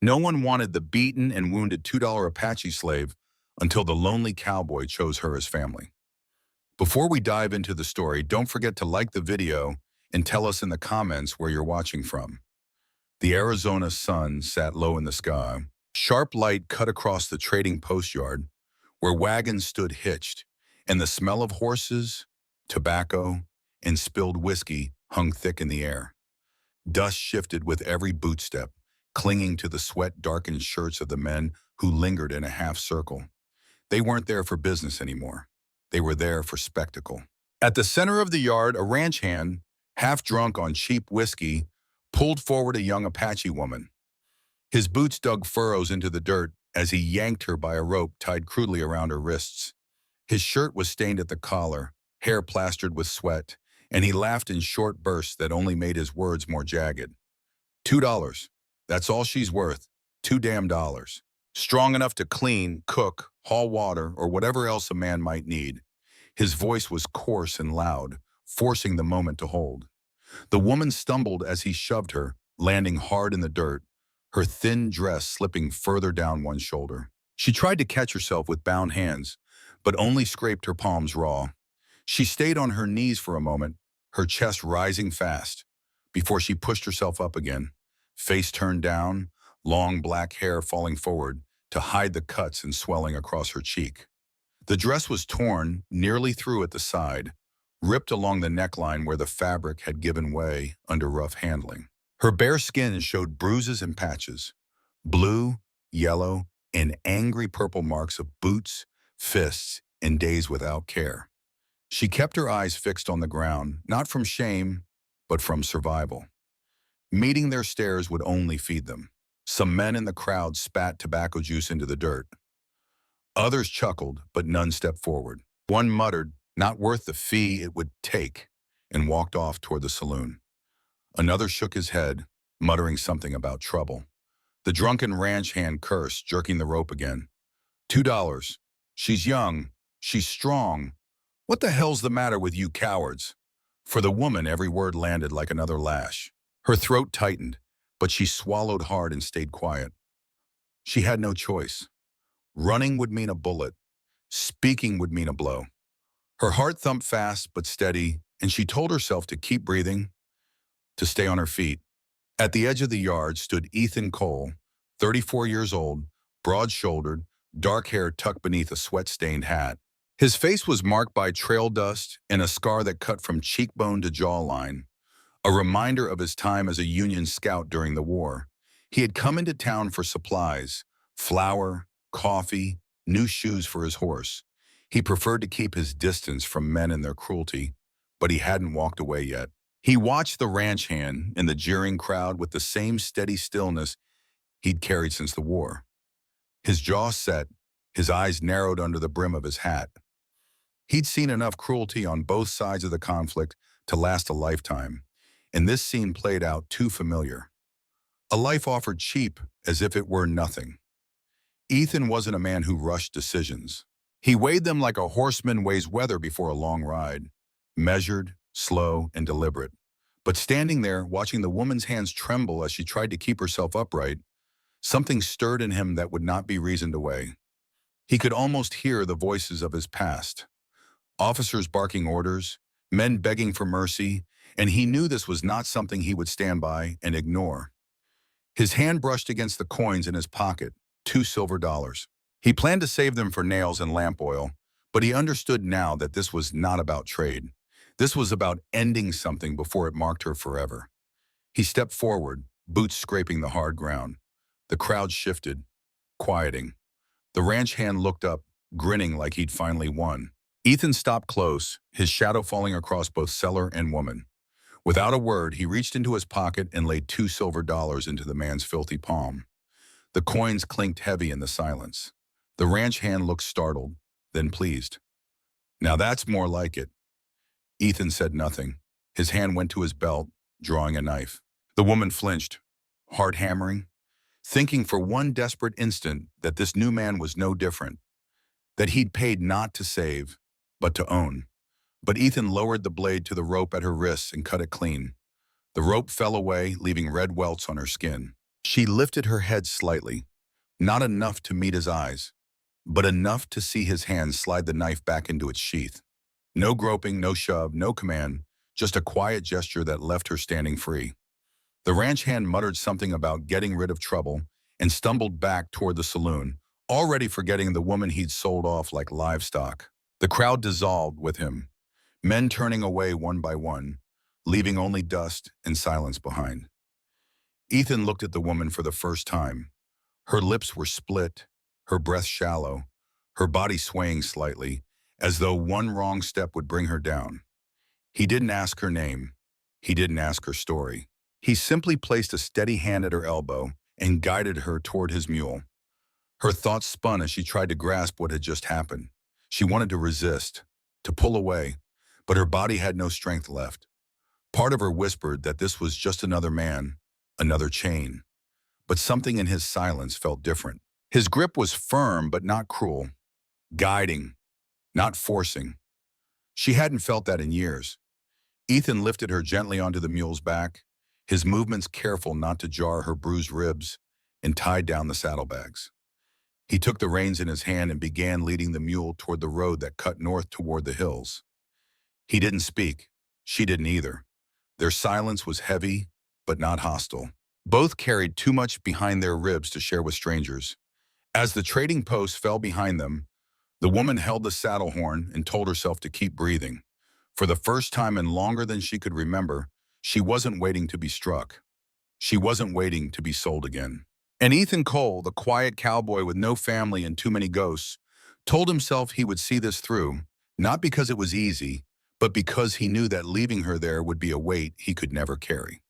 No one wanted the beaten and wounded $2 Apache slave until the lonely cowboy chose her as family. Before we dive into the story, don't forget to like the video and tell us in the comments where you're watching from. The Arizona sun sat low in the sky. Sharp light cut across the trading post yard, where wagons stood hitched, and the smell of horses, tobacco, and spilled whiskey hung thick in the air. Dust shifted with every bootstep, clinging to the sweat-darkened shirts of the men who lingered in a half circle. They weren't there for business anymore. They were there for spectacle. At the center of the yard, a ranch hand, half drunk on cheap whiskey, pulled forward a young Apache woman. His boots dug furrows into the dirt as he yanked her by a rope tied crudely around her wrists. His shirt was stained at the collar, hair plastered with sweat, and he laughed in short bursts that only made his words more jagged. $2. That's all she's worth. $2 damn. Strong enough to clean, cook, haul water, or whatever else a man might need. His voice was coarse and loud, forcing the moment to hold. The woman stumbled as he shoved her, landing hard in the dirt, her thin dress slipping further down one shoulder. She tried to catch herself with bound hands, but only scraped her palms raw. She stayed on her knees for a moment, her chest rising fast, before she pushed herself up again, face turned down, long black hair falling forward to hide the cuts and swelling across her cheek. The dress was torn nearly through at the side, ripped along the neckline where the fabric had given way under rough handling. Her bare skin showed bruises and patches, blue, yellow, and angry purple marks of boots, fists, and days without care. She kept her eyes fixed on the ground, not from shame, but from survival. Meeting their stares would only feed them. Some men in the crowd spat tobacco juice into the dirt. Others chuckled, but none stepped forward. One muttered, "Not worth the fee it would take," and walked off toward the saloon. Another shook his head, muttering something about trouble. The drunken ranch hand cursed, jerking the rope again. $2. She's young. She's strong. What the hell's the matter with you cowards? For the woman, every word landed like another lash. Her throat tightened, but she swallowed hard and stayed quiet. She had no choice. Running would mean a bullet. Speaking would mean a blow. Her heart thumped fast but steady, and she told herself to keep breathing, to stay on her feet. At the edge of the yard stood Ethan Cole, 34 years old, broad-shouldered, dark hair tucked beneath a sweat-stained hat. His face was marked by trail dust and a scar that cut from cheekbone to jawline, a reminder of his time as a Union scout during the war. He had come into town for supplies, flour, coffee, new shoes for his horse. He preferred to keep his distance from men and their cruelty, but he hadn't walked away yet. He watched the ranch hand in the jeering crowd with the same steady stillness he'd carried since the war. His jaw set, his eyes narrowed under the brim of his hat. He'd seen enough cruelty on both sides of the conflict to last a lifetime, and this scene played out too familiar. A life offered cheap, as if it were nothing. Ethan wasn't a man who rushed decisions. He weighed them like a horseman weighs weather before a long ride, measured, slow, and deliberate. But standing there, watching the woman's hands tremble as she tried to keep herself upright, something stirred in him that would not be reasoned away. He could almost hear the voices of his past. Officers barking orders, men begging for mercy, and he knew this was not something he would stand by and ignore. His hand brushed against the coins in his pocket, $2 silver. He planned to save them for nails and lamp oil, but he understood now that this was not about trade. This was about ending something before it marked her forever. He stepped forward, boots scraping the hard ground. The crowd shifted, quieting. The ranch hand looked up, grinning like he'd finally won. Ethan stopped close, his shadow falling across both seller and woman. Without a word, he reached into his pocket and laid $2 silver into the man's filthy palm. The coins clinked heavy in the silence. The ranch hand looked startled, then pleased. "Now that's more like it." Ethan said nothing. His hand went to his belt, drawing a knife. The woman flinched, heart hammering, thinking for one desperate instant that this new man was no different, that he'd paid not to save, but to own. But Ethan lowered the blade to the rope at her wrists and cut it clean. The rope fell away, leaving red welts on her skin. She lifted her head slightly, not enough to meet his eyes, but enough to see his hand slide the knife back into its sheath. No groping, no shove, no command, just a quiet gesture that left her standing free. The ranch hand muttered something about getting rid of trouble and stumbled back toward the saloon, already forgetting the woman he'd sold off like livestock. The crowd dissolved with him, men turning away one by one, leaving only dust and silence behind. Ethan looked at the woman for the first time. Her lips were split, her breath shallow, her body swaying slightly, as though one wrong step would bring her down. He didn't ask her name. He didn't ask her story. He simply placed a steady hand at her elbow and guided her toward his mule. Her thoughts spun as she tried to grasp what had just happened. She wanted to resist, to pull away, but her body had no strength left. Part of her whispered that this was just another man, another chain. But something in his silence felt different. His grip was firm but not cruel, guiding, not forcing. She hadn't felt that in years. Ethan lifted her gently onto the mule's back, his movements careful not to jar her bruised ribs, and tied down the saddlebags. He took the reins in his hand and began leading the mule toward the road that cut north toward the hills. He didn't speak. She didn't either. Their silence was heavy, but not hostile. Both carried too much behind their ribs to share with strangers. As the trading post fell behind them, the woman held the saddle horn and told herself to keep breathing. For the first time in longer than she could remember, she wasn't waiting to be struck. She wasn't waiting to be sold again. And Ethan Cole, the quiet cowboy with no family and too many ghosts, told himself he would see this through, not because it was easy, but because he knew that leaving her there would be a weight he could never carry.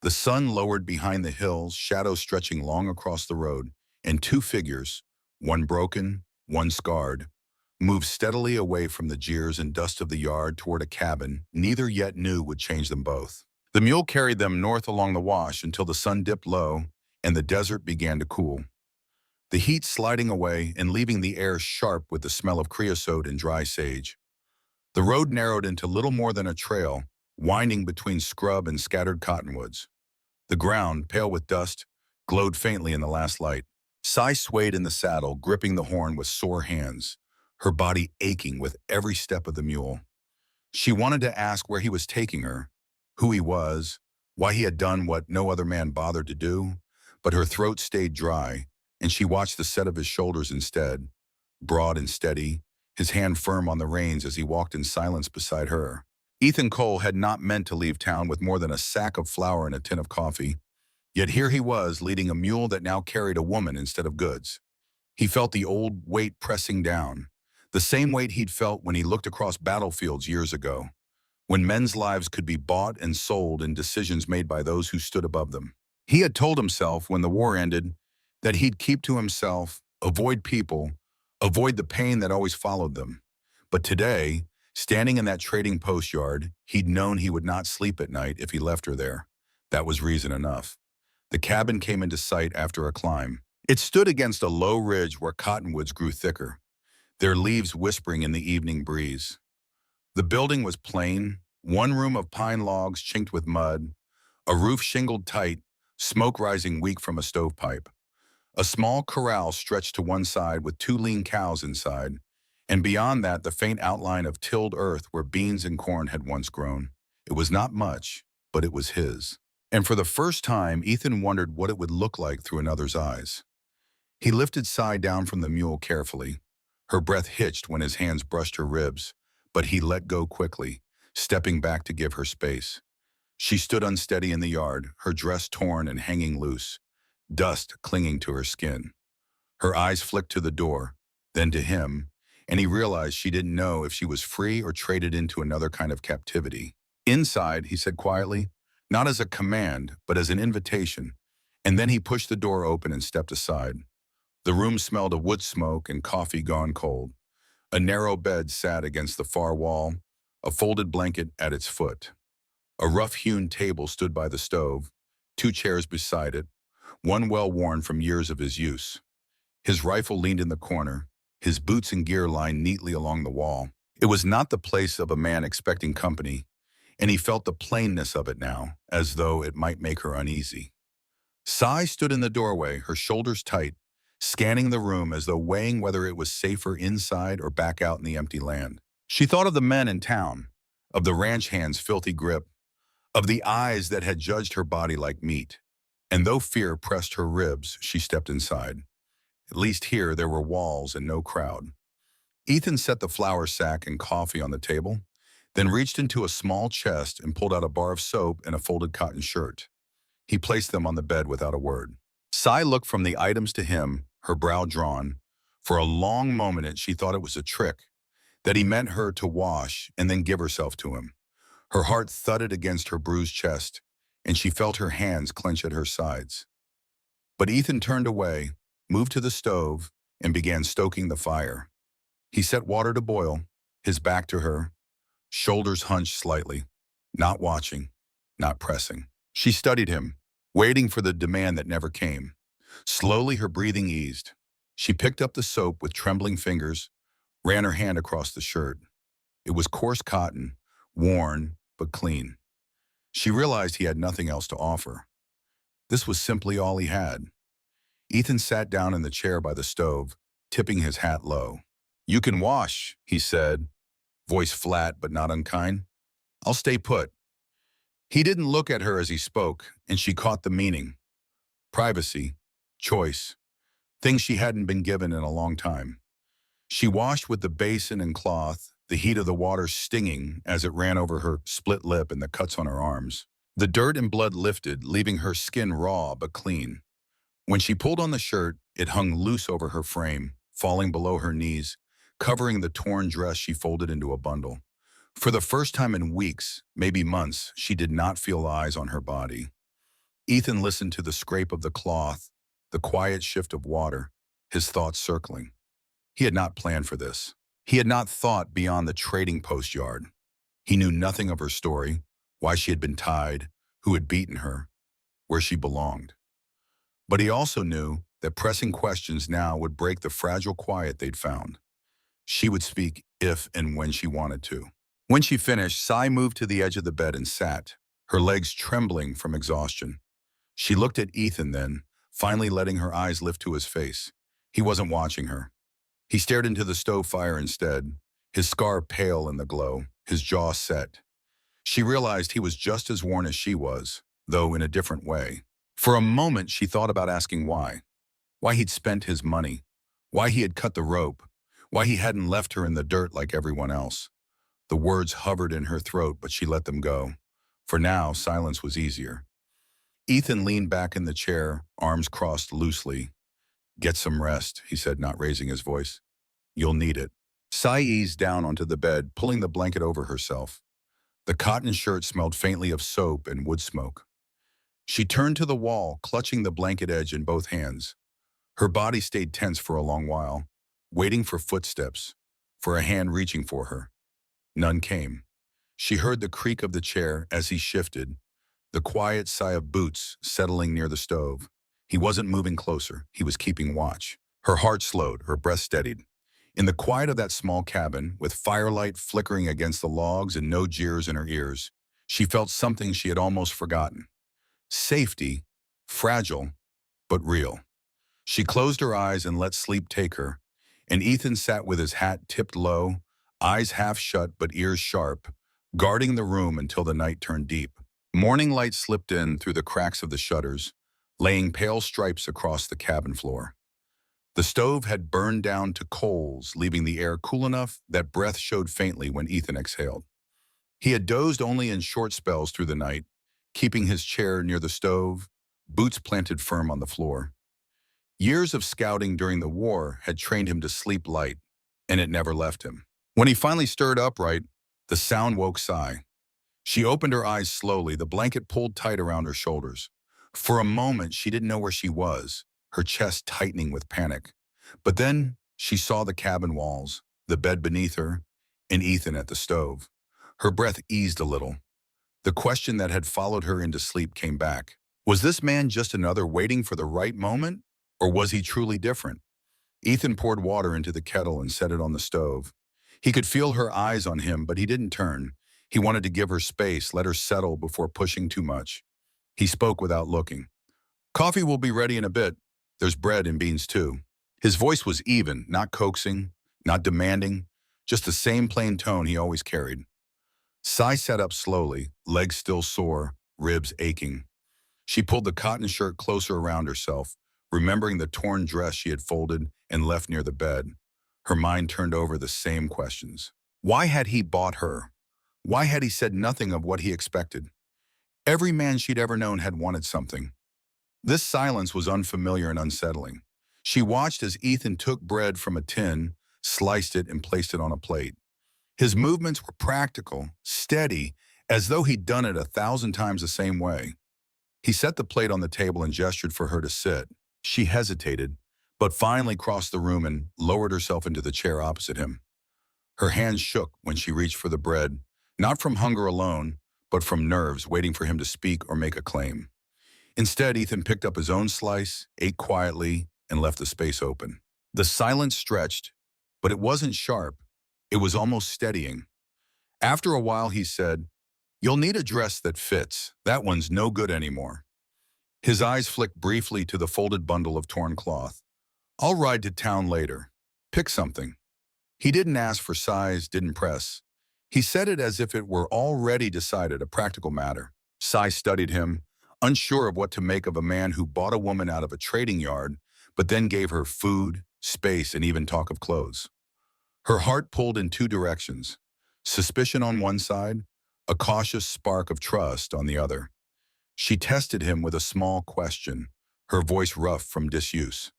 The sun lowered behind the hills, shadows stretching long across the road, and two figures, one broken, one scarred, moved steadily away from the jeers and dust of the yard toward a cabin neither yet knew would change them both. The mule carried them north along the wash until the sun dipped low and the desert began to cool. The heat sliding away and leaving the air sharp with the smell of creosote and dry sage. The road narrowed into little more than a trail, winding between scrub and scattered cottonwoods. The ground, pale with dust, glowed faintly in the last light. Cy swayed in the saddle, gripping the horn with sore hands, her body aching with every step of the mule. She wanted to ask where he was taking her, who he was, why he had done what no other man bothered to do, but her throat stayed dry, and she watched the set of his shoulders instead, broad and steady, his hand firm on the reins as he walked in silence beside her. Ethan Cole had not meant to leave town with more than a sack of flour and a tin of coffee, yet here he was leading a mule that now carried a woman instead of goods. He felt the old weight pressing down, the same weight he'd felt when he looked across battlefields years ago, when men's lives could be bought and sold in decisions made by those who stood above them. He had told himself when the war ended that he'd keep to himself, avoid people, avoid the pain that always followed them. But today, standing in that trading post yard, he'd known he would not sleep at night if he left her there. That was reason enough. The cabin came into sight after a climb. It stood against a low ridge where cottonwoods grew thicker, their leaves whispering in the evening breeze. The building was plain, one room of pine logs chinked with mud, a roof shingled tight, smoke rising weak from a stovepipe. A small corral stretched to one side with two lean cows inside, and beyond that the faint outline of tilled earth where beans and corn had once grown. It was not much, but it was his. And for the first time, Ethan wondered what it would look like through another's eyes. He lifted Cy down from the mule carefully. Her breath hitched when his hands brushed her ribs, but he let go quickly, stepping back to give her space. She stood unsteady in the yard, her dress torn and hanging loose, dust clinging to her skin. Her eyes flicked to the door, then to him, and he realized she didn't know if she was free or traded into another kind of captivity. "Inside," he said quietly, not as a command, but as an invitation, and then he pushed the door open and stepped aside. The room smelled of wood smoke and coffee gone cold. A narrow bed sat against the far wall, a folded blanket at its foot. A rough-hewn table stood by the stove, two chairs beside it, one well-worn from years of his use. His rifle leaned in the corner, his boots and gear lined neatly along the wall. It was not the place of a man expecting company, and he felt the plainness of it now, as though it might make her uneasy. Sai stood in the doorway, her shoulders tight, scanning the room as though weighing whether it was safer inside or back out in the empty land. She thought of the men in town, of the ranch hand's filthy grip, of the eyes that had judged her body like meat. And though fear pressed her ribs, she stepped inside. At least here there were walls and no crowd. Ethan set the flour sack and coffee on the table, then reached into a small chest and pulled out a bar of soap and a folded cotton shirt. He placed them on the bed without a word. Sai looked from the items to him, her brow drawn. For a long moment she thought it was a trick, that he meant her to wash and then give herself to him. Her heart thudded against her bruised chest, and she felt her hands clench at her sides. But Ethan turned away, moved to the stove, and began stoking the fire. He set water to boil, his back to her, shoulders hunched slightly, not watching, not pressing. She studied him, waiting for the demand that never came. Slowly her breathing eased. She picked up the soap with trembling fingers, ran her hand across the shirt. It was coarse cotton, worn but clean. She realized he had nothing else to offer. This was simply all he had. Ethan sat down in the chair by the stove, tipping his hat low. "You can wash," he said, voice flat but not unkind. "I'll stay put." He didn't look at her as he spoke, and she caught the meaning. Privacy, choice, things she hadn't been given in a long time. She washed with the basin and cloth, the heat of the water stinging as it ran over her split lip and the cuts on her arms. The dirt and blood lifted, leaving her skin raw but clean. When she pulled on the shirt, it hung loose over her frame, falling below her knees, covering the torn dress she folded into a bundle. For the first time in weeks, maybe months, she did not feel eyes on her body. Ethan listened to the scrape of the cloth, the quiet shift of water, his thoughts circling. He had not planned for this. He had not thought beyond the trading post yard. He knew nothing of her story, why she had been tied, who had beaten her, where she belonged. But he also knew that pressing questions now would break the fragile quiet they'd found. She would speak if and when she wanted to. When she finished, Sai moved to the edge of the bed and sat, her legs trembling from exhaustion. She looked at Ethan then, finally letting her eyes lift to his face. He wasn't watching her. He stared into the stove fire instead, his scar pale in the glow, his jaw set. She realized he was just as worn as she was, though in a different way. For a moment, she thought about asking why. Why he'd spent his money. Why he had cut the rope. Why he hadn't left her in the dirt like everyone else. The words hovered in her throat, but she let them go. For now, silence was easier. Ethan leaned back in the chair, arms crossed loosely. "Get some rest," he said, not raising his voice. "You'll need it." Sai eased down onto the bed, pulling the blanket over herself. The cotton shirt smelled faintly of soap and wood smoke. She turned to the wall, clutching the blanket edge in both hands. Her body stayed tense for a long while, waiting for footsteps, for a hand reaching for her. None came. She heard the creak of the chair as he shifted, the quiet sigh of boots settling near the stove. He wasn't moving closer. He was keeping watch. Her heart slowed, her breath steadied. In the quiet of that small cabin, with firelight flickering against the logs and no jeers in her ears, she felt something she had almost forgotten. Safety, fragile, but real. She closed her eyes and let sleep take her, and Ethan sat with his hat tipped low, eyes half shut but ears sharp, guarding the room until the night turned deep. Morning light slipped in through the cracks of the shutters, laying pale stripes across the cabin floor. The stove had burned down to coals, leaving the air cool enough that breath showed faintly when Ethan exhaled. He had dozed only in short spells through the night, keeping his chair near the stove, boots planted firm on the floor. Years of scouting during the war had trained him to sleep light, and it never left him. When he finally stirred upright, the sound woke Sai. She opened her eyes slowly, the blanket pulled tight around her shoulders. For a moment, she didn't know where she was, her chest tightening with panic. But then she saw the cabin walls, the bed beneath her, and Ethan at the stove. Her breath eased a little. The question that had followed her into sleep came back. Was this man just another waiting for the right moment, or was he truly different? Ethan poured water into the kettle and set it on the stove. He could feel her eyes on him, but he didn't turn. He wanted to give her space, let her settle before pushing too much. He spoke without looking. Coffee will be ready in a bit. There's bread and beans too. His voice was even, not coaxing, not demanding, just the same plain tone he always carried. Sai sat up slowly, legs still sore, ribs aching. She pulled the cotton shirt closer around herself, remembering the torn dress she had folded and left near the bed. Her mind turned over the same questions. Why had he bought her? Why had he said nothing of what he expected? Every man she'd ever known had wanted something. This silence was unfamiliar and unsettling. She watched as Ethan took bread from a tin, sliced it, and placed it on a plate. His movements were practical, steady, as though he'd done it 1,000 times the same way. He set the plate on the table and gestured for her to sit. She hesitated, but finally crossed the room and lowered herself into the chair opposite him. Her hands shook when she reached for the bread, not from hunger alone, but from nerves waiting for him to speak or make a claim. Instead, Ethan picked up his own slice, ate quietly, and left the space open. The silence stretched, but it wasn't sharp. It was almost steadying. After a while, he said, "You'll need a dress that fits. That one's no good anymore." His eyes flicked briefly to the folded bundle of torn cloth. "I'll ride to town later. Pick something." He didn't ask for size, didn't press. He said it as if it were already decided, a practical matter. Sai studied him, unsure of what to make of a man who bought a woman out of a trading yard, but then gave her food, space, and even talk of clothes. Her heart pulled in two directions, suspicion on one side, a cautious spark of trust on the other. She tested him with a small question, her voice rough from disuse.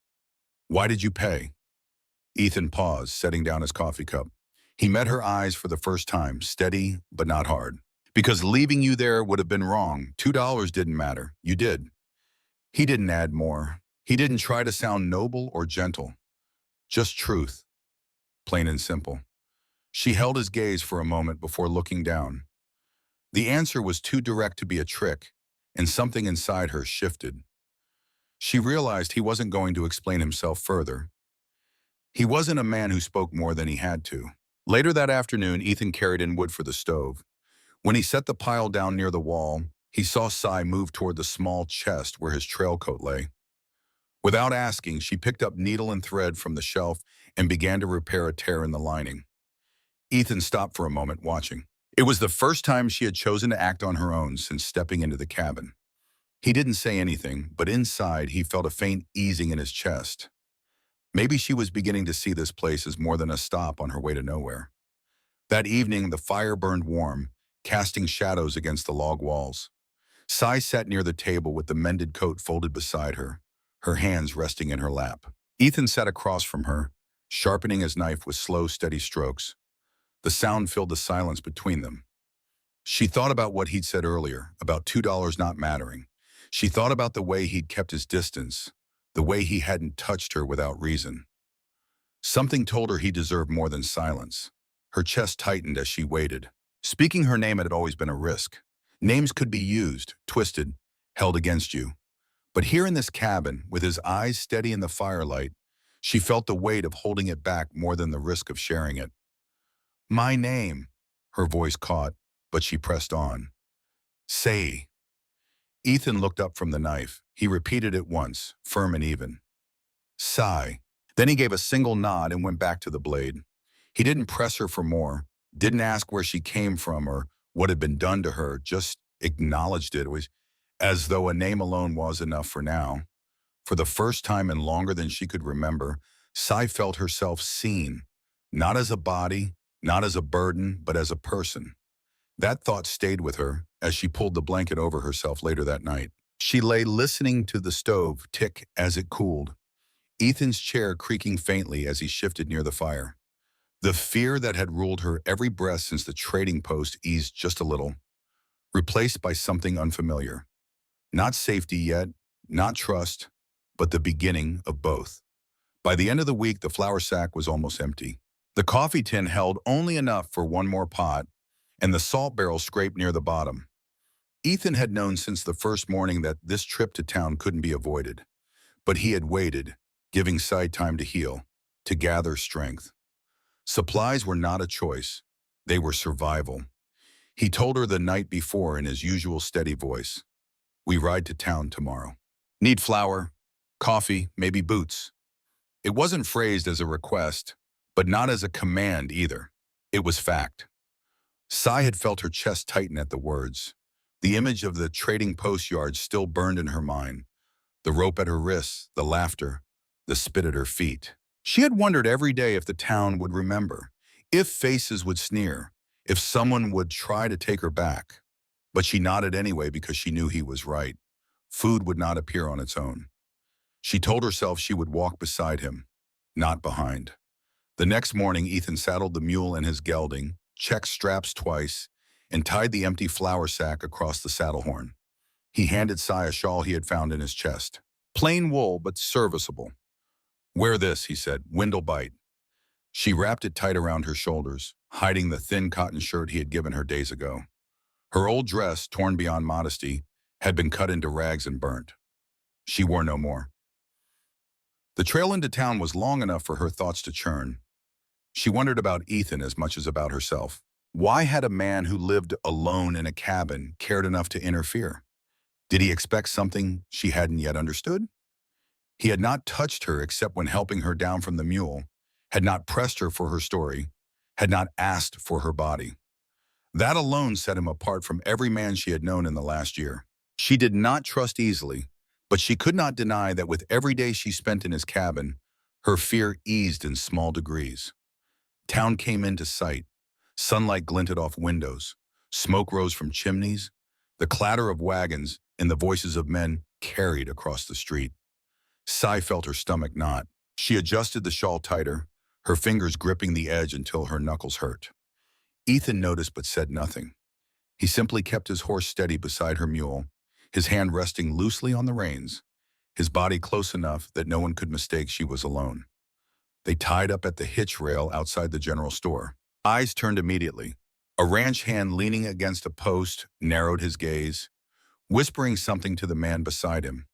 "Why did you pay?" Ethan paused, setting down his coffee cup. He met her eyes for the first time, steady but not hard. "Because leaving you there would have been wrong. $2 didn't matter. You did." He didn't add more. He didn't try to sound noble or gentle. Just truth, plain and simple. She held his gaze for a moment before looking down. The answer was too direct to be a trick, and something inside her shifted. She realized he wasn't going to explain himself further. He wasn't a man who spoke more than he had to. Later that afternoon, Ethan carried in wood for the stove. When he set the pile down near the wall, he saw Sai move toward the small chest where his trail coat lay. Without asking, she picked up needle and thread from the shelf and began to repair a tear in the lining. Ethan stopped for a moment, watching. It was the first time she had chosen to act on her own since stepping into the cabin. He didn't say anything, but inside he felt a faint easing in his chest. Maybe she was beginning to see this place as more than a stop on her way to nowhere. That evening, the fire burned warm, casting shadows against the log walls. Sai sat near the table with the mended coat folded beside her, her hands resting in her lap. Ethan sat across from her, sharpening his knife with slow, steady strokes. The sound filled the silence between them. She thought about what he'd said earlier, about $2 not mattering. She thought about the way he'd kept his distance, the way he hadn't touched her without reason. Something told her he deserved more than silence. Her chest tightened as she waited. Speaking her name had always been a risk. Names could be used, twisted, held against you. But here in this cabin, with his eyes steady in the firelight, she felt the weight of holding it back more than the risk of sharing it. "My name," her voice caught, but she pressed on. "Say." Ethan looked up from the knife. He repeated it once, firm and even. "Sai." Then he gave a single nod and went back to the blade. He didn't press her for more, didn't ask where she came from or what had been done to her, just acknowledged it. It was as though a name alone was enough for now. For the first time in longer than she could remember, Sai felt herself seen, not as a body, not as a burden, but as a person. That thought stayed with her as she pulled the blanket over herself later that night. She lay listening to the stove tick as it cooled, Ethan's chair creaking faintly as he shifted near the fire. The fear that had ruled her every breath since the trading post eased just a little, replaced by something unfamiliar. Not safety yet, not trust, but the beginning of both. By the end of the week, the flour sack was almost empty. The coffee tin held only enough for one more pot, and the salt barrel scraped near the bottom. Ethan had known since the first morning that this trip to town couldn't be avoided. But he had waited, giving Sai time to heal, to gather strength. Supplies were not a choice. They were survival. He told her the night before in his usual steady voice, "We ride to town tomorrow." Need flour, coffee, maybe boots. It wasn't phrased as a request, but not as a command either. It was fact. Sai had felt her chest tighten at the words. The image of the trading post yard still burned in her mind. The rope at her wrists, the laughter, the spit at her feet. She had wondered every day if the town would remember, if faces would sneer, if someone would try to take her back. But she nodded anyway because she knew he was right. Food would not appear on its own. She told herself she would walk beside him, not behind. The next morning, Ethan saddled the mule in his gelding, checked straps twice, and tied the empty flour sack across the saddle horn. He handed Sai a shawl he had found in his chest. Plain wool, but serviceable. Wear this, he said, wind'll bite. She wrapped it tight around her shoulders, hiding the thin cotton shirt he had given her days ago. Her old dress, torn beyond modesty, had been cut into rags and burnt. She wore no more. The trail into town was long enough for her thoughts to churn. She wondered about Ethan as much as about herself. Why had a man who lived alone in a cabin cared enough to interfere? Did he expect something she hadn't yet understood? He had not touched her except when helping her down from the mule, had not pressed her for her story, had not asked for her body. That alone set him apart from every man she had known in the last year. She did not trust easily, but she could not deny that with every day she spent in his cabin, her fear eased in small degrees. Town came into sight. Sunlight glinted off windows. Smoke rose from chimneys. The clatter of wagons and the voices of men carried across the street. Sai felt her stomach knot. She adjusted the shawl tighter, her fingers gripping the edge until her knuckles hurt. Ethan noticed but said nothing. He simply kept his horse steady beside her mule, his hand resting loosely on the reins, his body close enough that no one could mistake she was alone. They tied up at the hitch rail outside the general store. Eyes turned immediately. A ranch hand leaning against a post narrowed his gaze, whispering something to the man beside him.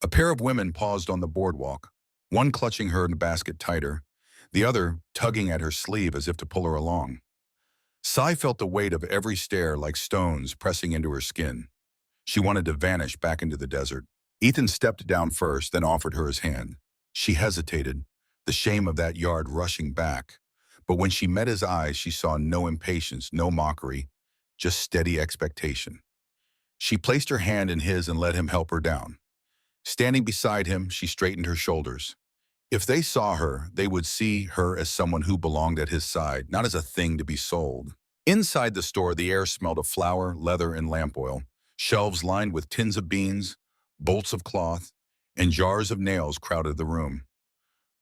A pair of women paused on the boardwalk, one clutching her in the basket tighter, the other tugging at her sleeve as if to pull her along. Sai felt the weight of every stare like stones pressing into her skin. She wanted to vanish back into the desert. Ethan stepped down first, then offered her his hand. She hesitated, the shame of that yard rushing back. But when she met his eyes, she saw no impatience, no mockery, just steady expectation. She placed her hand in his and let him help her down. Standing beside him, she straightened her shoulders. If they saw her, they would see her as someone who belonged at his side, not as a thing to be sold. Inside the store, the air smelled of flour, leather, and lamp oil. Shelves lined with tins of beans, bolts of cloth, and jars of nails crowded the room.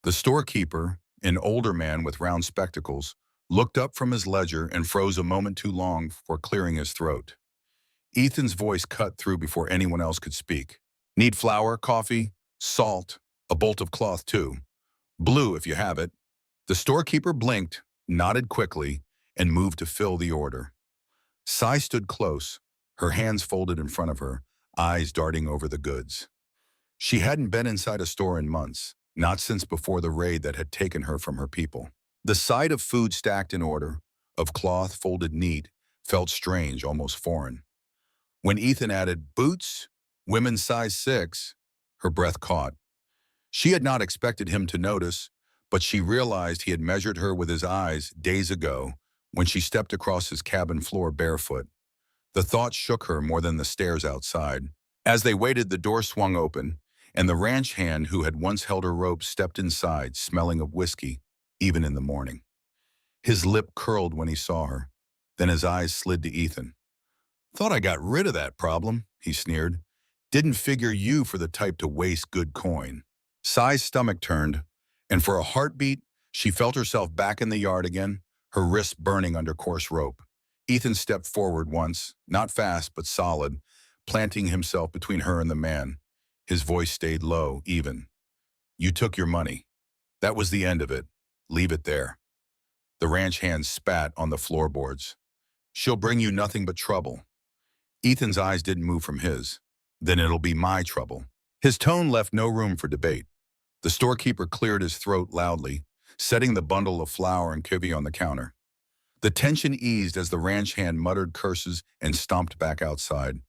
The storekeeper, an older man with round spectacles, looked up from his ledger and froze a moment too long before clearing his throat. Ethan's voice cut through before anyone else could speak. Need flour, coffee, salt, a bolt of cloth too. Blue if you have it. The storekeeper blinked, nodded quickly, and moved to fill the order. Sai stood close, her hands folded in front of her, eyes darting over the goods. She hadn't been inside a store in months, not since before the raid that had taken her from her people. The sight of food stacked in order, of cloth folded neat, felt strange, almost foreign. When Ethan added, boots, women's size 6, her breath caught. She had not expected him to notice, but she realized he had measured her with his eyes days ago when she stepped across his cabin floor barefoot. The thought shook her more than the stairs outside. As they waited, the door swung open, and the ranch hand who had once held her rope stepped inside, smelling of whiskey, even in the morning. His lip curled when he saw her. Then his eyes slid to Ethan. Thought I got rid of that problem, he sneered. Didn't figure you for the type to waste good coin. Sai's stomach turned, and for a heartbeat, she felt herself back in the yard again, her wrists burning under coarse rope. Ethan stepped forward once, not fast but solid, planting himself between her and the man. His voice stayed low, even. You took your money. That was the end of it. Leave it there. The ranch hand spat on the floorboards. She'll bring you nothing but trouble. Ethan's eyes didn't move from his. Then it'll be my trouble. His tone left no room for debate. The storekeeper cleared his throat loudly, setting the bundle of flour and kivvy on the counter. The tension eased as the ranch hand muttered curses and stomped back outside.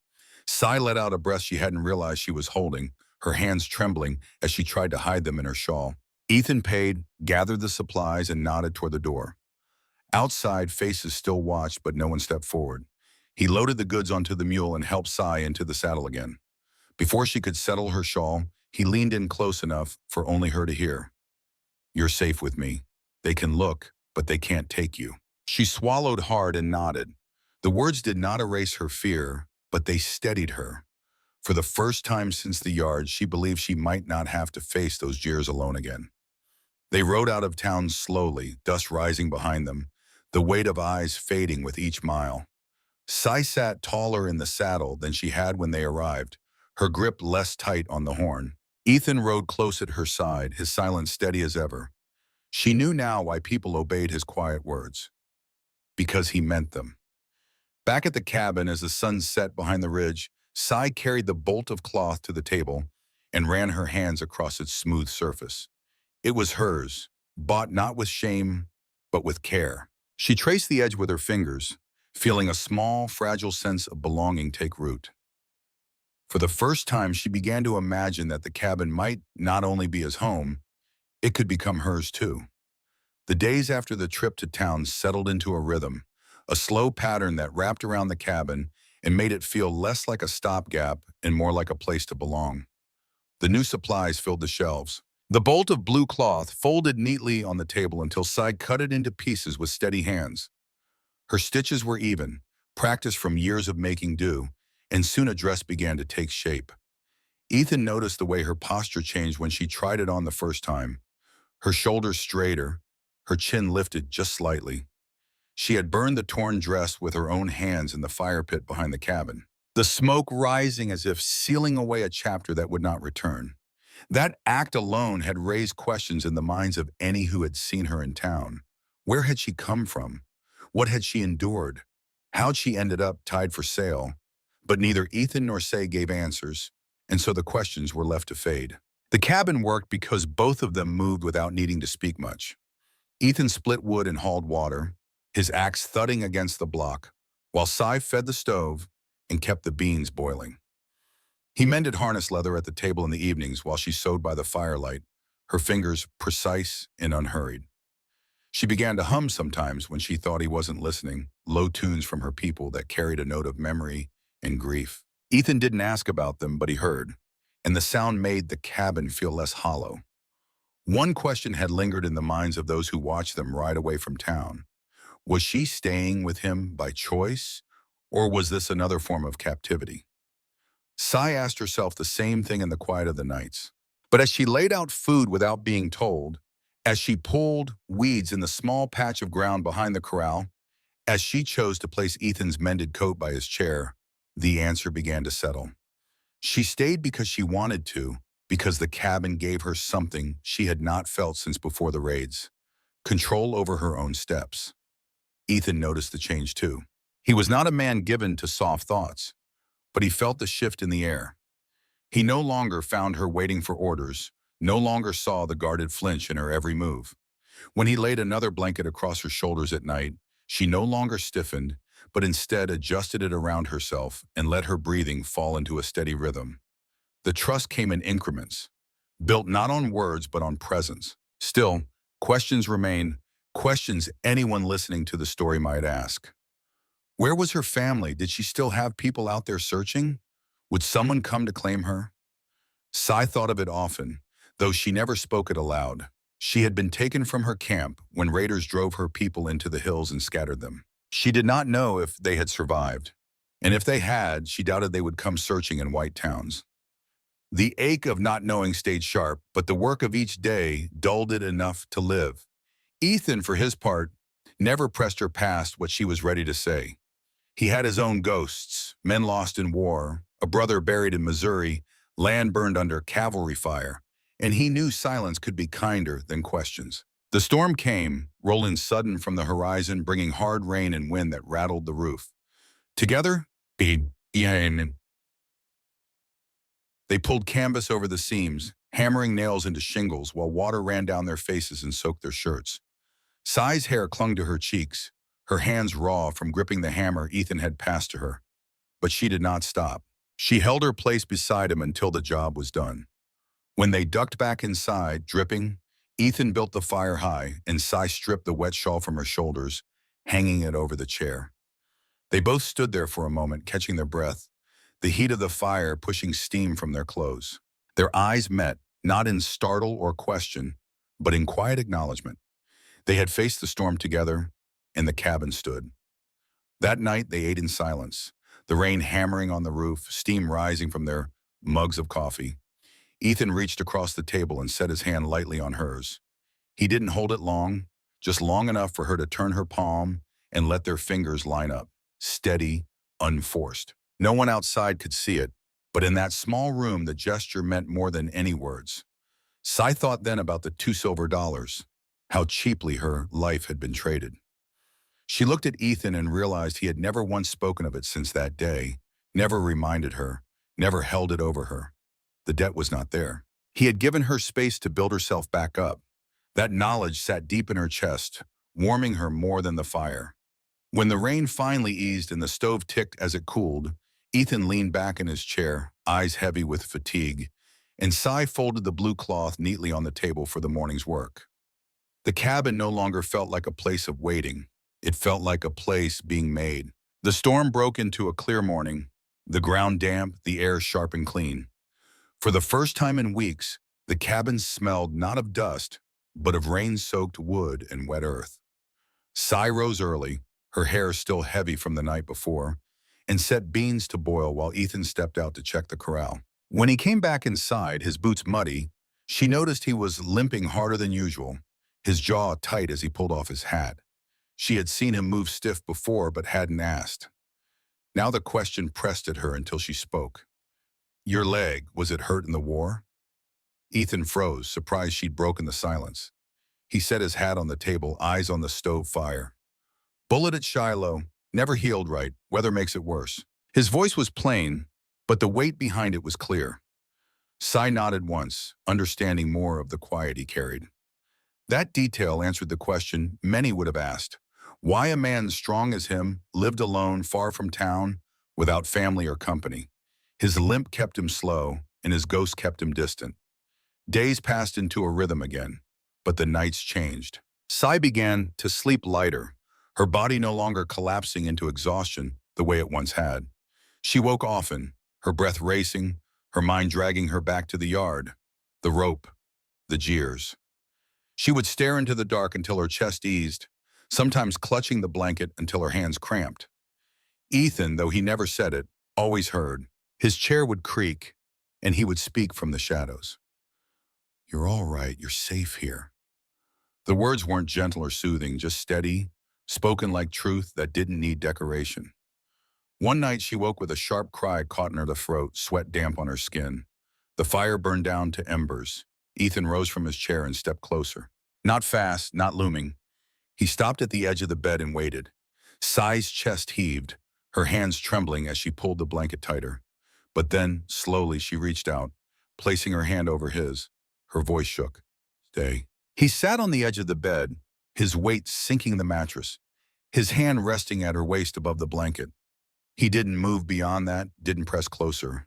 Sai let out a breath she hadn't realized she was holding, her hands trembling as she tried to hide them in her shawl. Ethan paid, gathered the supplies, and nodded toward the door. Outside, faces still watched, but no one stepped forward. He loaded the goods onto the mule and helped Sai into the saddle again. Before she could settle her shawl, he leaned in close enough for only her to hear. "You're safe with me. They can look, but they can't take you." She swallowed hard and nodded. The words did not erase her fear, but they steadied her. For the first time since the yard, she believed she might not have to face those jeers alone again. They rode out of town slowly, dust rising behind them, the weight of eyes fading with each mile. Sai sat taller in the saddle than she had when they arrived, her grip less tight on the horn. Ethan rode close at her side, his silence steady as ever. She knew now why people obeyed his quiet words. Because he meant them. Back at the cabin, as the sun set behind the ridge, Sai carried the bolt of cloth to the table and ran her hands across its smooth surface. It was hers, bought not with shame, but with care. She traced the edge with her fingers, feeling a small, fragile sense of belonging take root. For the first time, she began to imagine that the cabin might not only be his home, it could become hers too. The days after the trip to town settled into a rhythm, a slow pattern that wrapped around the cabin and made it feel less like a stopgap and more like a place to belong. The new supplies filled the shelves. The bolt of blue cloth folded neatly on the table until Sai cut it into pieces with steady hands. Her stitches were even, practiced from years of making do, and soon a dress began to take shape. Ethan noticed the way her posture changed when she tried it on the first time. Her shoulders straighter, her chin lifted just slightly. She had burned the torn dress with her own hands in the fire pit behind the cabin, the smoke rising as if sealing away a chapter that would not return. That act alone had raised questions in the minds of any who had seen her in town. Where had she come from? What had she endured? How'd she ended up tied for sale? But neither Ethan nor Say gave answers, and so the questions were left to fade. The cabin worked because both of them moved without needing to speak much. Ethan split wood and hauled water, his axe thudding against the block, while Sai fed the stove and kept the beans boiling. He mended harness leather at the table in the evenings while she sewed by the firelight, her fingers precise and unhurried. She began to hum sometimes when she thought he wasn't listening, low tunes from her people that carried a note of memory and grief. Ethan didn't ask about them, but he heard, and the sound made the cabin feel less hollow. One question had lingered in the minds of those who watched them ride away from town. Was she staying with him by choice, or was this another form of captivity? Sai asked herself the same thing in the quiet of the nights. But as she laid out food without being told, as she pulled weeds in the small patch of ground behind the corral, as she chose to place Ethan's mended coat by his chair, the answer began to settle. She stayed because she wanted to, because the cabin gave her something she had not felt since before the raids: control over her own steps. Ethan noticed the change too. He was not a man given to soft thoughts, but he felt the shift in the air. He no longer found her waiting for orders, no longer saw the guarded flinch in her every move. When he laid another blanket across her shoulders at night, she no longer stiffened, but instead adjusted it around herself and let her breathing fall into a steady rhythm. The trust came in increments, built not on words but on presence. Still, questions remain, questions anyone listening to the story might ask. Where was her family? Did she still have people out there searching? Would someone come to claim her? Sai thought of it often, though she never spoke it aloud. She had been taken from her camp when raiders drove her people into the hills and scattered them. She did not know if they had survived, and if they had, she doubted they would come searching in white towns. The ache of not knowing stayed sharp, but the work of each day dulled it enough to live. Ethan, for his part, never pressed her past what she was ready to say. He had his own ghosts, men lost in war, a brother buried in Missouri, land burned under cavalry fire, and he knew silence could be kinder than questions. The storm came, rolling sudden from the horizon, bringing hard rain and wind that rattled the roof. Together, they pulled canvas over the seams, hammering nails into shingles while water ran down their faces and soaked their shirts. Sai's hair clung to her cheeks, her hands raw from gripping the hammer Ethan had passed to her. But she did not stop. She held her place beside him until the job was done. When they ducked back inside, dripping, Ethan built the fire high and Cy stripped the wet shawl from her shoulders, hanging it over the chair. They both stood there for a moment, catching their breath, the heat of the fire pushing steam from their clothes. Their eyes met, not in startle or question, but in quiet acknowledgement. They had faced the storm together, and the cabin stood. That night, they ate in silence, the rain hammering on the roof, steam rising from their mugs of coffee. Ethan reached across the table and set his hand lightly on hers. He didn't hold it long, just long enough for her to turn her palm and let their fingers line up, steady, unforced. No one outside could see it, but in that small room, the gesture meant more than any words. Cy thought then about the $2 silver, how cheaply her life had been traded. She looked at Ethan and realized he had never once spoken of it since that day, never reminded her, never held it over her. The debt was not there. He had given her space to build herself back up. That knowledge sat deep in her chest, warming her more than the fire. When the rain finally eased and the stove ticked as it cooled, Ethan leaned back in his chair, eyes heavy with fatigue, and Cy folded the blue cloth neatly on the table for the morning's work. The cabin no longer felt like a place of waiting. It felt like a place being made. The storm broke into a clear morning, the ground damp, the air sharp and clean. For the first time in weeks, the cabin smelled not of dust, but of rain-soaked wood and wet earth. Cy rose early, her hair still heavy from the night before, and set beans to boil while Ethan stepped out to check the corral. When he came back inside, his boots muddy, she noticed he was limping harder than usual, his jaw tight as he pulled off his hat. She had seen him move stiff before but hadn't asked. Now the question pressed at her until she spoke. "Your leg, was it hurt in the war?" Ethan froze, surprised she'd broken the silence. He set his hat on the table, eyes on the stove fire. "Bullet at Shiloh, never healed right, weather makes it worse." His voice was plain, but the weight behind it was clear. Cy nodded once, understanding more of the quiet he carried. That detail answered the question many would have asked. Why a man strong as him lived alone far from town, without family or company. His limp kept him slow, and his ghost kept him distant. Days passed into a rhythm again, but the nights changed. Cy began to sleep lighter, her body no longer collapsing into exhaustion the way it once had. She woke often, her breath racing, her mind dragging her back to the yard, the rope, the jeers. She would stare into the dark until her chest eased, sometimes clutching the blanket until her hands cramped. Ethan, though he never said it, always heard. His chair would creak, and he would speak from the shadows. "You're all right, you're safe here." The words weren't gentle or soothing, just steady, spoken like truth that didn't need decoration. One night she woke with a sharp cry caught in her throat, sweat damp on her skin. The fire burned down to embers. Ethan rose from his chair and stepped closer. Not fast, not looming. He stopped at the edge of the bed and waited. Cy's chest heaved, her hands trembling as she pulled the blanket tighter. But then, slowly, she reached out, placing her hand over his. Her voice shook. "Stay." He sat on the edge of the bed, his weight sinking the mattress, his hand resting at her waist above the blanket. He didn't move beyond that, didn't press closer.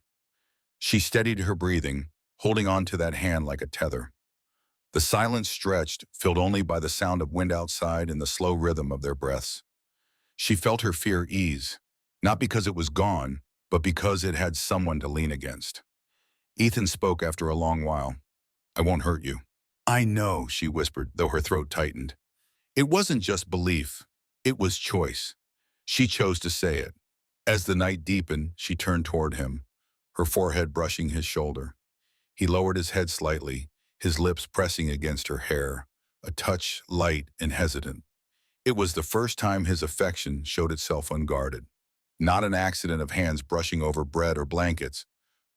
She steadied her breathing, holding on to that hand like a tether. The silence stretched, filled only by the sound of wind outside and the slow rhythm of their breaths. She felt her fear ease, not because it was gone, but because it had someone to lean against. Ethan spoke after a long while. "I won't hurt you." "I know," she whispered, though her throat tightened. It wasn't just belief, it was choice. She chose to say it. As the night deepened, she turned toward him, her forehead brushing his shoulder. He lowered his head slightly, his lips pressing against her hair, a touch light and hesitant. It was the first time his affection showed itself unguarded. Not an accident of hands brushing over bread or blankets,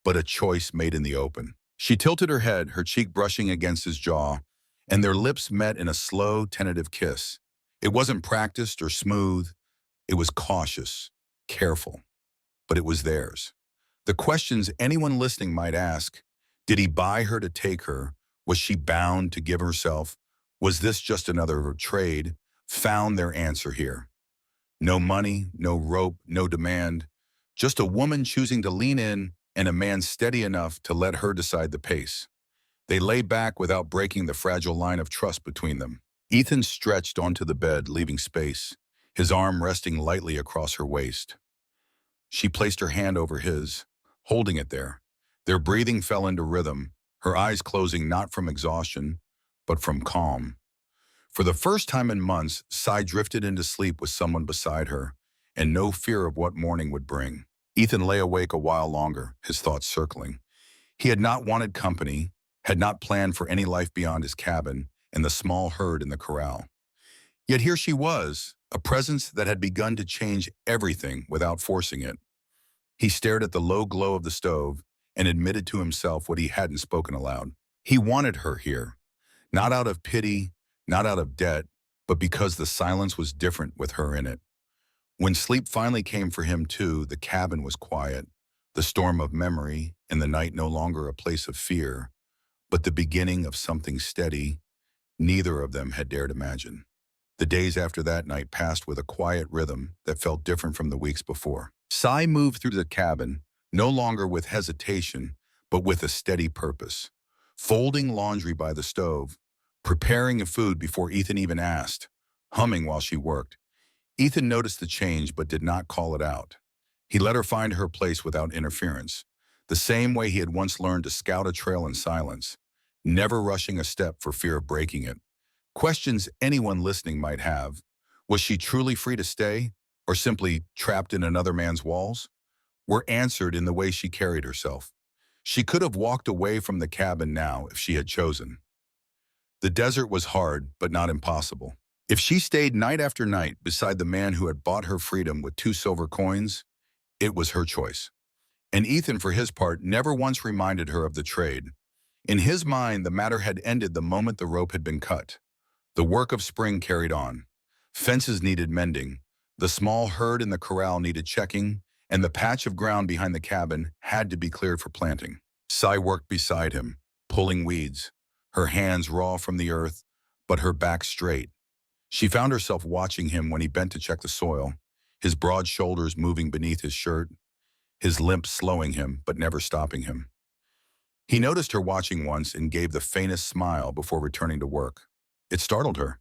but a choice made in the open. She tilted her head, her cheek brushing against his jaw, and their lips met in a slow, tentative kiss. It wasn't practiced or smooth. It was cautious, careful, but it was theirs. The questions anyone listening might ask: did he buy her to take her? Was she bound to give herself? Was this just another trade? Found their answer here. No money, no rope, no demand, Just a woman choosing to lean in and a man steady enough to let her decide the pace. They lay back without breaking the fragile line of trust between them. Ethan stretched onto the bed, leaving space, his arm resting lightly across her waist. She placed her hand over his, holding it there. Their breathing fell into rhythm, her eyes closing not from exhaustion, but from calm. For the first time in months, Sai drifted into sleep with someone beside her, and no fear of what morning would bring. Ethan lay awake a while longer, his thoughts circling. He had not wanted company, had not planned for any life beyond his cabin and the small herd in the corral. Yet here she was, a presence that had begun to change everything without forcing it. He stared at the low glow of the stove and admitted to himself what he hadn't spoken aloud. He wanted her here, not out of pity, not out of debt, but because the silence was different with her in it. When sleep finally came for him too, the cabin was quiet, the storm of memory, and the night no longer a place of fear, but the beginning of something steady neither of them had dared imagine. The days after that night passed with a quiet rhythm that felt different from the weeks before. Sai moved through the cabin, no longer with hesitation, but with a steady purpose. Folding laundry by the stove, preparing food before Ethan even asked, humming while she worked. Ethan noticed the change but did not call it out. He let her find her place without interference, the same way he had once learned to scout a trail in silence, never rushing a step for fear of breaking it. Questions anyone listening might have: was she truly free to stay, or simply trapped in another man's walls? Were answered in the way she carried herself. She could have walked away from the cabin now if she had chosen. The desert was hard, but not impossible. If she stayed night after night beside the man who had bought her freedom with 2 silver coins, it was her choice. And Ethan, for his part, never once reminded her of the trade. In his mind, the matter had ended the moment the rope had been cut. The work of spring carried on. Fences needed mending, the small herd in the corral needed checking, and the patch of ground behind the cabin had to be cleared for planting. Sai worked beside him, pulling weeds, her hands raw from the earth, but her back straight. She found herself watching him when he bent to check the soil, his broad shoulders moving beneath his shirt, his limp slowing him but never stopping him. He noticed her watching once and gave the faintest smile before returning to work. It startled her.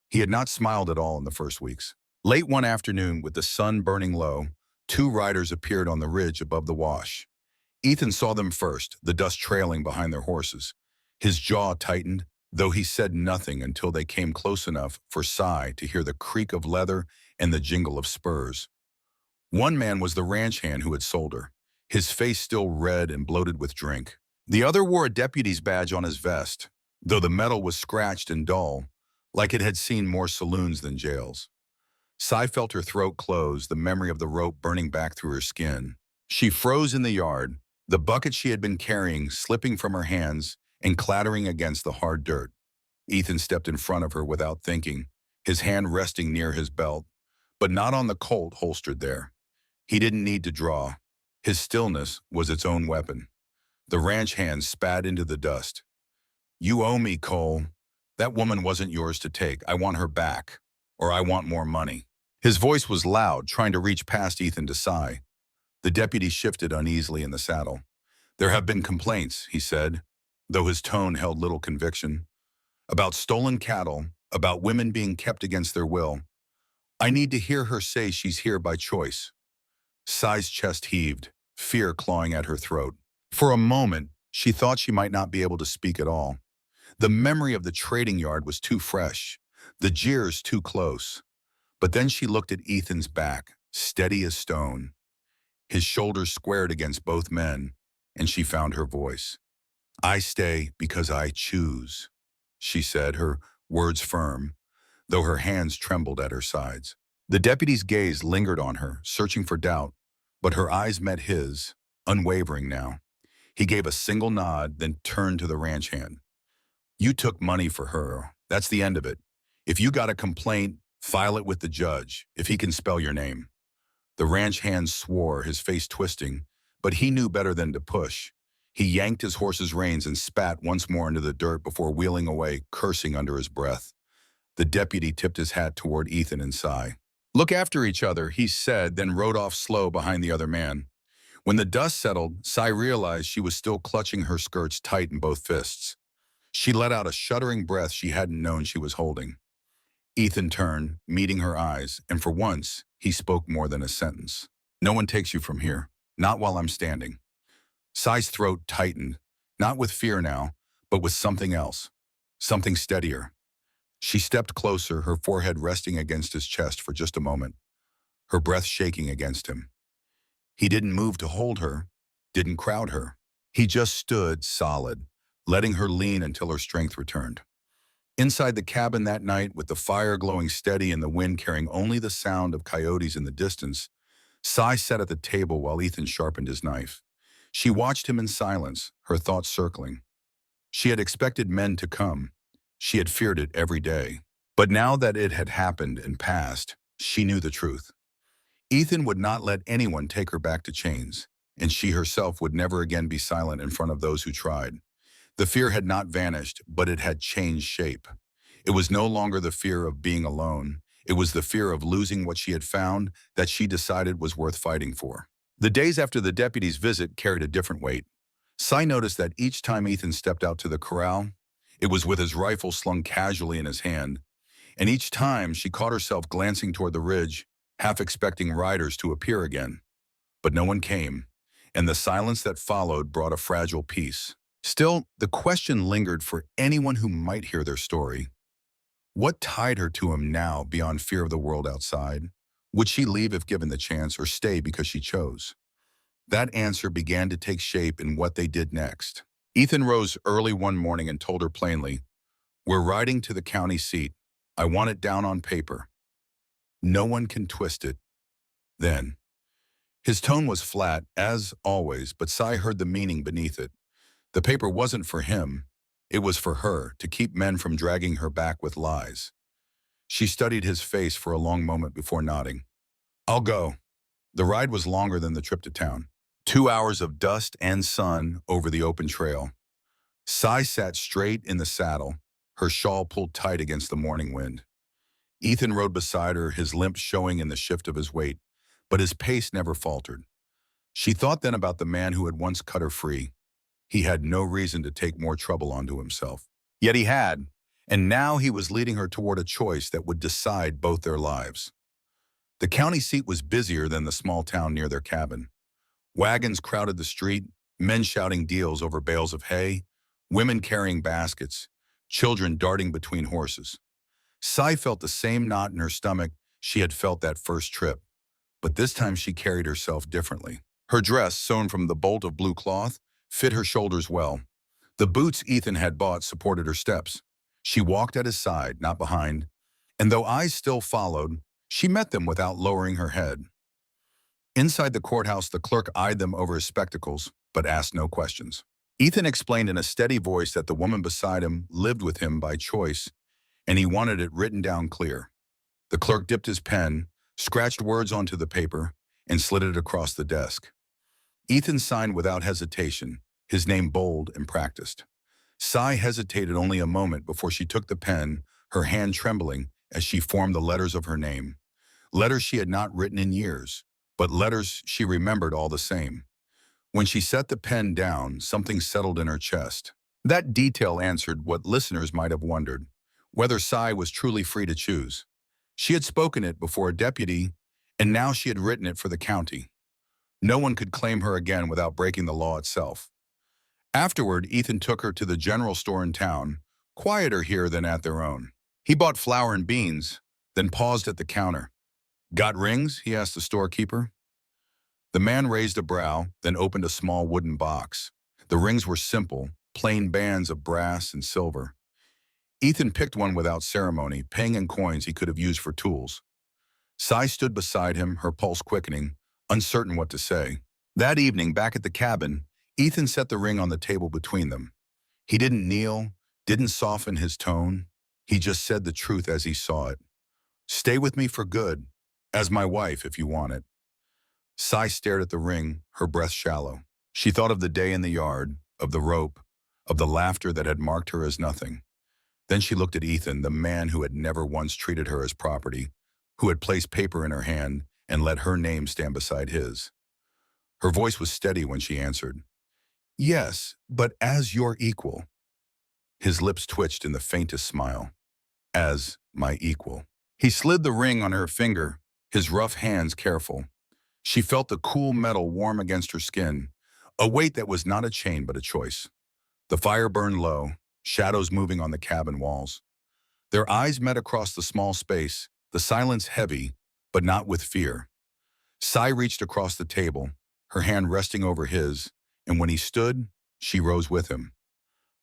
He had not smiled at all in the first weeks. Late one afternoon, with the sun burning low, 2 riders appeared on the ridge above the wash. Ethan saw them first, the dust trailing behind their horses. His jaw tightened, though he said nothing until they came close enough for Sai to hear the creak of leather and the jingle of spurs. One man was the ranch hand who had sold her, his face still red and bloated with drink. The other wore a deputy's badge on his vest, though the metal was scratched and dull, like it had seen more saloons than jails. Sai felt her throat close, the memory of the rope burning back through her skin. She froze in the yard, the bucket she had been carrying slipping from her hands and clattering against the hard dirt. Ethan stepped in front of her without thinking, his hand resting near his belt, but not on the Colt holstered there. He didn't need to draw. His stillness was its own weapon. The ranch hand spat into the dust. "You owe me, Cole. That woman wasn't yours to take. I want her back, or I want more money." His voice was loud, trying to reach past Ethan to Sai. The deputy shifted uneasily in the saddle. "There have been complaints," he said, though his tone held little conviction, "about stolen cattle, about women being kept against their will. I need to hear her say she's here by choice." Sai's chest heaved, fear clawing at her throat. For a moment, she thought she might not be able to speak at all. The memory of the trading yard was too fresh, the jeers too close. But then she looked at Ethan's back, steady as stone, his shoulders squared against both men, and she found her voice. "I stay because I choose," she said, her words firm, though her hands trembled at her sides. The deputy's gaze lingered on her, searching for doubt, but her eyes met his, unwavering now. He gave a single nod, then turned to the ranch hand. "You took money for her. That's the end of it. If you got a complaint, file it with the judge, if he can spell your name." The ranch hand swore, his face twisting, but he knew better than to push. He yanked his horse's reins and spat once more into the dirt before wheeling away, cursing under his breath. The deputy tipped his hat toward Ethan and Sai. Look after each other, he said, then rode off slow behind the other man. When the dust settled, Sai realized she was still clutching her skirts tight in both fists. She let out a shuddering breath she hadn't known she was holding. Ethan turned, meeting her eyes, and for once, he spoke more than a sentence. No one takes you from here, not while I'm standing. Sai's throat tightened, not with fear now, but with something else, something steadier. She stepped closer, her forehead resting against his chest for just a moment, her breath shaking against him. He didn't move to hold her, didn't crowd her. He just stood solid, letting her lean until her strength returned. Inside the cabin that night, with the fire glowing steady and the wind carrying only the sound of coyotes in the distance, Sai sat at the table while Ethan sharpened his knife. She watched him in silence, her thoughts circling. She had expected men to come. She had feared it every day. But now that it had happened and passed, she knew the truth. Ethan would not let anyone take her back to chains, and she herself would never again be silent in front of those who tried. The fear had not vanished, but it had changed shape. It was no longer the fear of being alone. It was the fear of losing what she had found that she decided was worth fighting for. The days after the deputy's visit carried a different weight. Sai noticed that each time Ethan stepped out to the corral, it was with his rifle slung casually in his hand, and each time she caught herself glancing toward the ridge, half expecting riders to appear again. But no one came, and the silence that followed brought a fragile peace. Still, the question lingered for anyone who might hear their story. What tied her to him now beyond fear of the world outside? Would she leave if given the chance, or stay because she chose? That answer began to take shape in what they did next. Ethan rose early one morning and told her plainly, "We're riding to the county seat. I want it down on paper. No one can twist it." Then, his tone was flat, as always, but Sai heard the meaning beneath it. The paper wasn't for him. It was for her, to keep men from dragging her back with lies. She studied his face for a long moment before nodding. "I'll go." The ride was longer than the trip to town. 2 hours of dust and sun over the open trail. Sai sat straight in the saddle, her shawl pulled tight against the morning wind. Ethan rode beside her, his limp showing in the shift of his weight, but his pace never faltered. She thought then about the man who had once cut her free. He had no reason to take more trouble onto himself. Yet he had, and now he was leading her toward a choice that would decide both their lives. The county seat was busier than the small town near their cabin. Wagons crowded the street, men shouting deals over bales of hay, women carrying baskets, children darting between horses. Sai felt the same knot in her stomach she had felt that first trip, but this time she carried herself differently. Her dress, sewn from the bolt of blue cloth, fit her shoulders well. The boots Ethan had bought supported her steps. She walked at his side, not behind, and though eyes still followed, she met them without lowering her head. Inside the courthouse, the clerk eyed them over his spectacles, but asked no questions. Ethan explained in a steady voice that the woman beside him lived with him by choice, and he wanted it written down clear. The clerk dipped his pen, scratched words onto the paper, and slid it across the desk. Ethan signed without hesitation, his name bold and practiced. Sai hesitated only a moment before she took the pen, her hand trembling as she formed the letters of her name. Letters she had not written in years, but letters she remembered all the same. When she set the pen down, something settled in her chest. That detail answered what listeners might have wondered, whether Sai was truly free to choose. She had spoken it before a deputy, and now she had written it for the county. No one could claim her again without breaking the law itself. Afterward, Ethan took her to the general store in town, quieter here than at their own. He bought flour and beans, then paused at the counter. "Got rings?" he asked the storekeeper. The man raised a brow, then opened a small wooden box. The rings were simple, plain bands of brass and silver. Ethan picked one without ceremony, paying in coins he could have used for tools. Sai stood beside him, her pulse quickening, uncertain what to say. That evening, back at the cabin, Ethan set the ring on the table between them. He didn't kneel, didn't soften his tone. He just said the truth as he saw it. "Stay with me for good, as my wife if you want it." Sai stared at the ring, her breath shallow. She thought of the day in the yard, of the rope, of the laughter that had marked her as nothing. Then she looked at Ethan, the man who had never once treated her as property, who had placed paper in her hand and let her name stand beside his. Her voice was steady when she answered, "Yes, but as your equal." His lips twitched in the faintest smile. "As my equal." He slid the ring on her finger, his rough hands careful. She felt the cool metal warm against her skin, a weight that was not a chain but a choice. The fire burned low, shadows moving on the cabin walls. Their eyes met across the small space, the silence heavy, but not with fear. Sai reached across the table, her hand resting over his, and when he stood, she rose with him.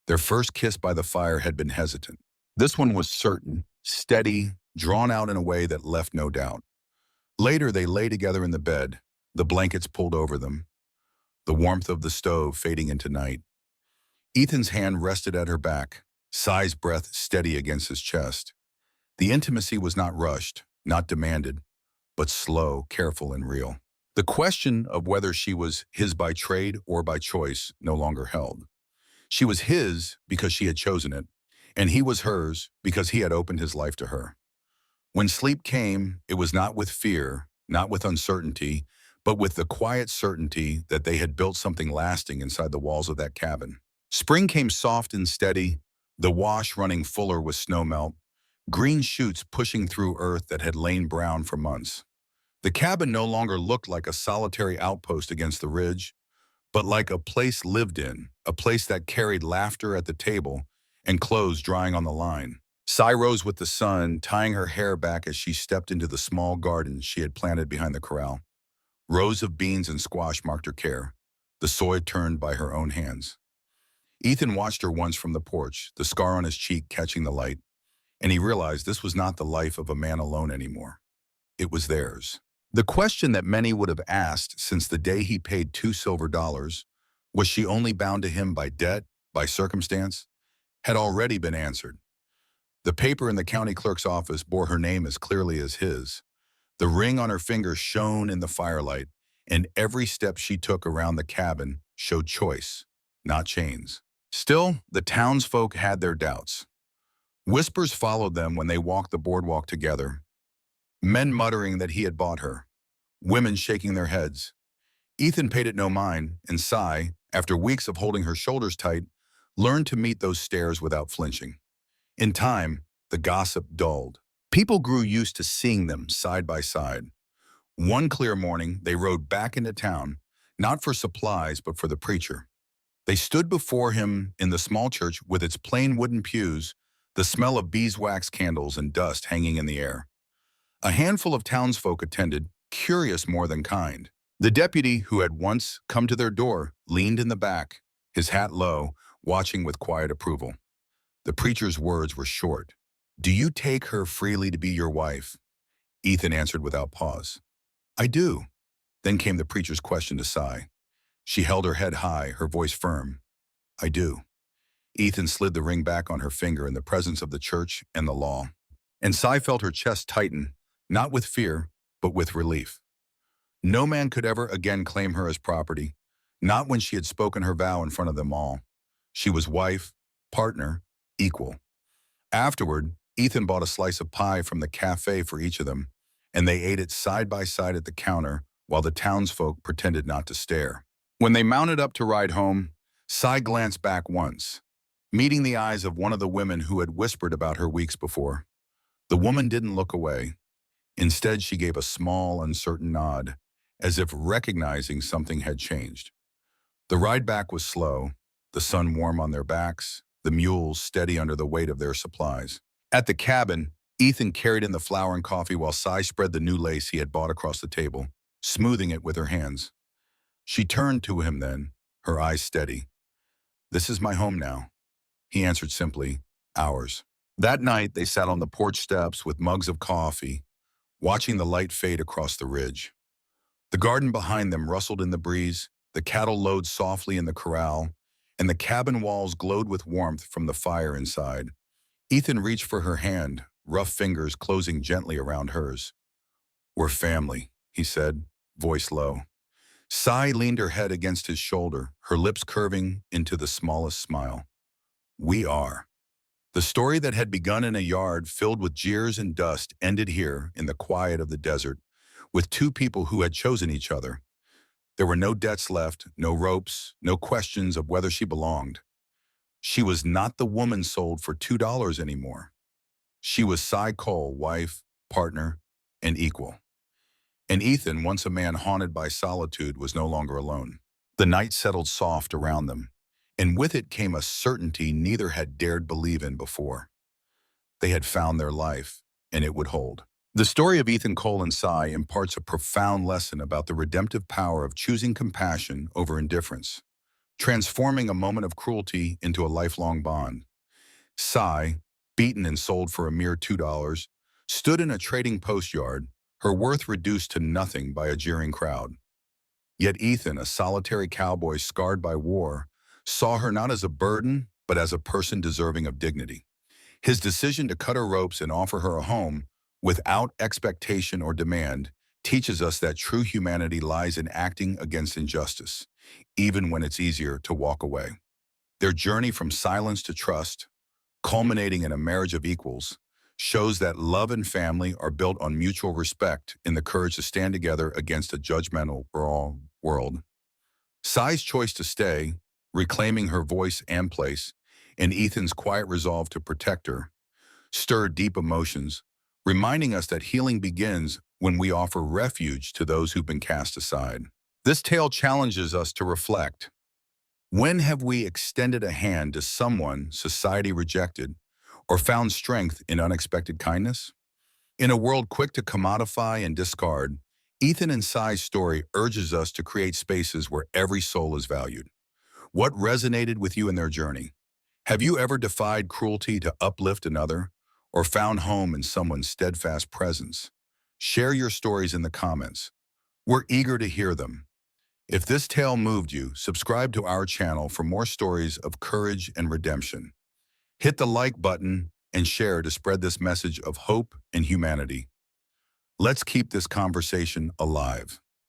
Their first kiss by the fire had been hesitant. This one was certain, steady, drawn out in a way that left no doubt. Later, they lay together in the bed, the blankets pulled over them, the warmth of the stove fading into night. Ethan's hand rested at her back, Sai's breath steady against his chest. The intimacy was not rushed, not demanded, but slow, careful, and real. The question of whether she was his by trade or by choice no longer held. She was his because she had chosen it, and he was hers because he had opened his life to her. When sleep came, it was not with fear, not with uncertainty, but with the quiet certainty that they had built something lasting inside the walls of that cabin. Spring came soft and steady, the wash running fuller with snowmelt, green shoots pushing through earth that had lain brown for months. The cabin no longer looked like a solitary outpost against the ridge, but like a place lived in, a place that carried laughter at the table and clothes drying on the line. Sai rose with the sun, tying her hair back as she stepped into the small garden she had planted behind the corral. Rows of beans and squash marked her care, the soil turned by her own hands. Ethan watched her once from the porch, the scar on his cheek catching the light, and he realized this was not the life of a man alone anymore. It was theirs. The question that many would have asked since the day he paid $2 silver, was she only bound to him by debt, by circumstance, had already been answered. The paper in the county clerk's office bore her name as clearly as his. The ring on her finger shone in the firelight, and every step she took around the cabin showed choice, not chains. Still, the townsfolk had their doubts. Whispers followed them when they walked the boardwalk together. Men muttering that he had bought her. Women shaking their heads. Ethan paid it no mind, and Sai, after weeks of holding her shoulders tight, learned to meet those stares without flinching. In time, the gossip dulled. People grew used to seeing them side by side. One clear morning, they rode back into town, not for supplies, but for the preacher. They stood before him in the small church with its plain wooden pews, the smell of beeswax candles and dust hanging in the air. A handful of townsfolk attended, curious more than kind. The deputy, who had once come to their door, leaned in the back, his hat low, watching with quiet approval. The preacher's words were short. "Do you take her freely to be your wife?" Ethan answered without pause. "I do." Then came the preacher's question to Sai. She held her head high, her voice firm. "I do." Ethan slid the ring back on her finger in the presence of the church and the law. And Sai felt her chest tighten, not with fear, but with relief. No man could ever again claim her as property, not when she had spoken her vow in front of them all. She was wife, partner, equal. Afterward, Ethan bought a slice of pie from the cafe for each of them, and they ate it side by side at the counter while the townsfolk pretended not to stare. When they mounted up to ride home, Sai glanced back once, meeting the eyes of one of the women who had whispered about her weeks before. The woman didn't look away. Instead, she gave a small, uncertain nod, as if recognizing something had changed. The ride back was slow, the sun warm on their backs, the mules steady under the weight of their supplies. At the cabin, Ethan carried in the flour and coffee while Sai spread the new lace he had bought across the table, smoothing it with her hands. She turned to him then, her eyes steady. "This is my home now," he answered simply, "ours." That night, they sat on the porch steps with mugs of coffee, watching the light fade across the ridge. The garden behind them rustled in the breeze, the cattle lowed softly in the corral, and the cabin walls glowed with warmth from the fire inside. Ethan reached for her hand, rough fingers closing gently around hers. "We're family," he said, voice low. Sai leaned her head against his shoulder, her lips curving into the smallest smile. "We are." The story that had begun in a yard filled with jeers and dust ended here in the quiet of the desert, with two people who had chosen each other. There were no debts left, no ropes, no questions of whether she belonged. She was not the woman sold for $2 anymore. She was Cy Cole, wife, partner, and equal. And Ethan, once a man haunted by solitude, was no longer alone. The night settled soft around them, and with it came a certainty neither had dared believe in before. They had found their life, and it would hold. The story of Ethan Cole and Cy imparts a profound lesson about the redemptive power of choosing compassion over indifference, transforming a moment of cruelty into a lifelong bond. Cy, beaten and sold for a mere $2, stood in a trading post yard, her worth reduced to nothing by a jeering crowd. Yet Ethan, a solitary cowboy scarred by war, saw her not as a burden, but as a person deserving of dignity. His decision to cut her ropes and offer her a home, without expectation or demand, teaches us that true humanity lies in acting against injustice, even when it's easier to walk away. Their journey from silence to trust, culminating in a marriage of equals, shows that love and family are built on mutual respect and the courage to stand together against a judgmental world. Cy's choice to stay, reclaiming her voice and place, and Ethan's quiet resolve to protect her, stirred deep emotions, reminding us that healing begins when we offer refuge to those who've been cast aside. This tale challenges us to reflect. When have we extended a hand to someone society rejected, or found strength in unexpected kindness? In a world quick to commodify and discard, Ethan and Cy's story urges us to create spaces where every soul is valued. What resonated with you in their journey? Have you ever defied cruelty to uplift another, or found home in someone's steadfast presence? Share your stories in the comments. We're eager to hear them. If this tale moved you, subscribe to our channel for more stories of courage and redemption. Hit the like button and share to spread this message of hope and humanity. Let's keep this conversation alive.